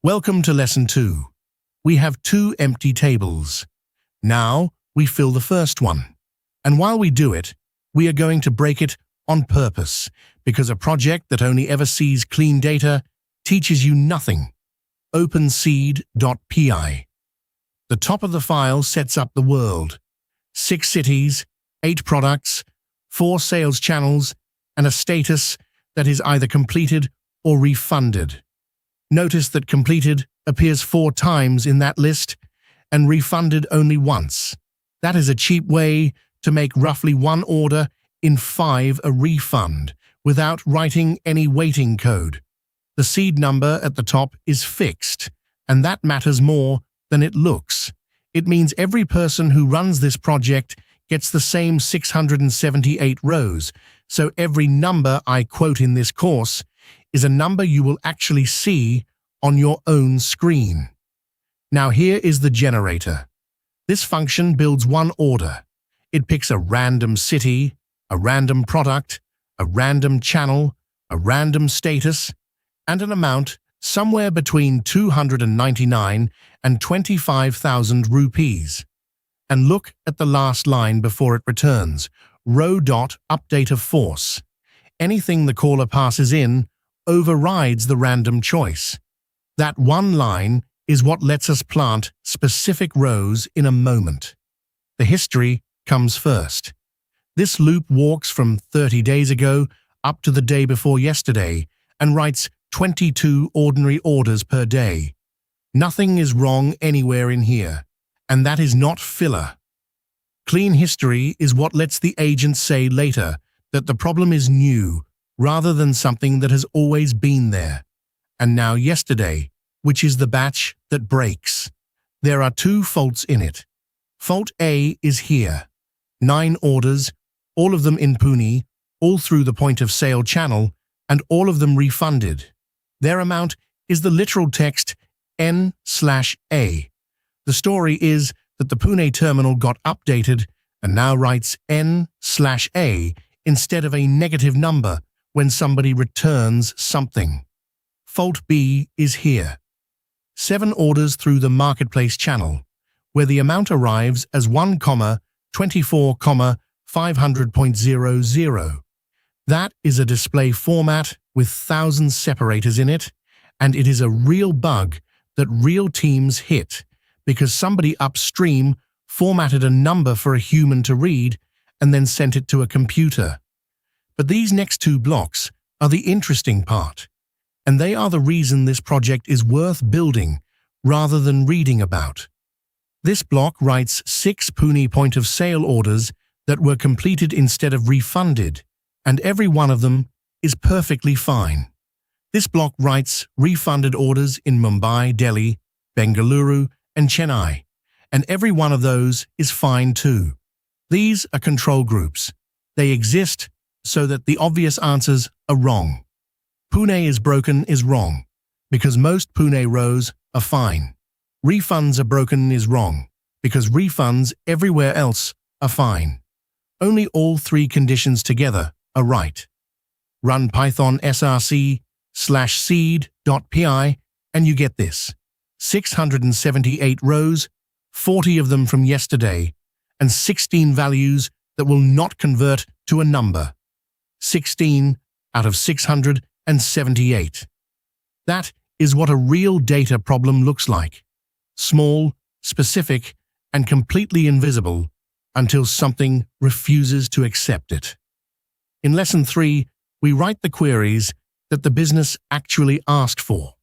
Welcome to Lesson 2. We have 2 empty tables. Now we fill the first one. And while we do it, we are going to break it on purpose, because a project that only ever sees clean data teaches you nothing. Open seed.py. The top of the file sets up the world. 6 cities, 8 products, 4 sales channels, and a status that is either completed or refunded. Notice that completed appears 4 times in that list and refunded only once. That is a cheap way to make roughly 1 order in 5 a refund without writing any waiting code. The seed number at the top is fixed, and that matters more than it looks. It means every person who runs this project gets the same 678 rows, so every number I quote in this course is a number you will actually see on your own screen. Now here is the generator. This function builds 1 order. It picks a random city, a random product, a random channel, a random status, and an amount somewhere between 299 and 25,000 rupees. And look at the last line before it returns, row.update of force. Anything the caller passes in overrides the random choice. That one line is what lets us plant specific rows in a moment. The history comes first. This loop walks from 30 days ago up to the day before yesterday and writes 22 ordinary orders per day. Nothing is wrong anywhere in here, and that is not filler. Clean history is what lets the agent say later that the problem is new rather than something that has always been there. And now yesterday, which is the batch that breaks. There are 2 faults in it. Fault A is here. 9 orders, all of them in Pune, all through the point of sale channel, and all of them refunded. Their amount is the literal text N/A. The story is that the Pune terminal got updated and now writes N/A instead of a negative number when somebody returns something. Fault B is here. 7 orders through the marketplace channel, where the amount arrives as 1,24,500.00. That is a display format with thousands separators in it, and it is a real bug that real teams hit because somebody upstream formatted a number for a human to read and then sent it to a computer. But these next 2 blocks are the interesting part, and they are the reason this project is worth building rather than reading about. This block writes 6 Pune point-of-sale orders that were completed instead of refunded, and every one of them is perfectly fine. This block writes refunded orders in Mumbai, Delhi, Bengaluru, and Chennai, and every one of those is fine too. These are control groups. They exist so that the obvious answers are wrong. Pune is broken is wrong, because most Pune rows are fine. Refunds are broken is wrong, because refunds everywhere else are fine. Only all 3 conditions together are right. Run Python src/seed.py and you get this. 678 rows, 40 of them from yesterday, and 16 values that will not convert to a number. 16 out of 678. That is what a real data problem looks like. Small, specific, and completely invisible until something refuses to accept it. In Lesson 3, we write the queries that the business actually asked for.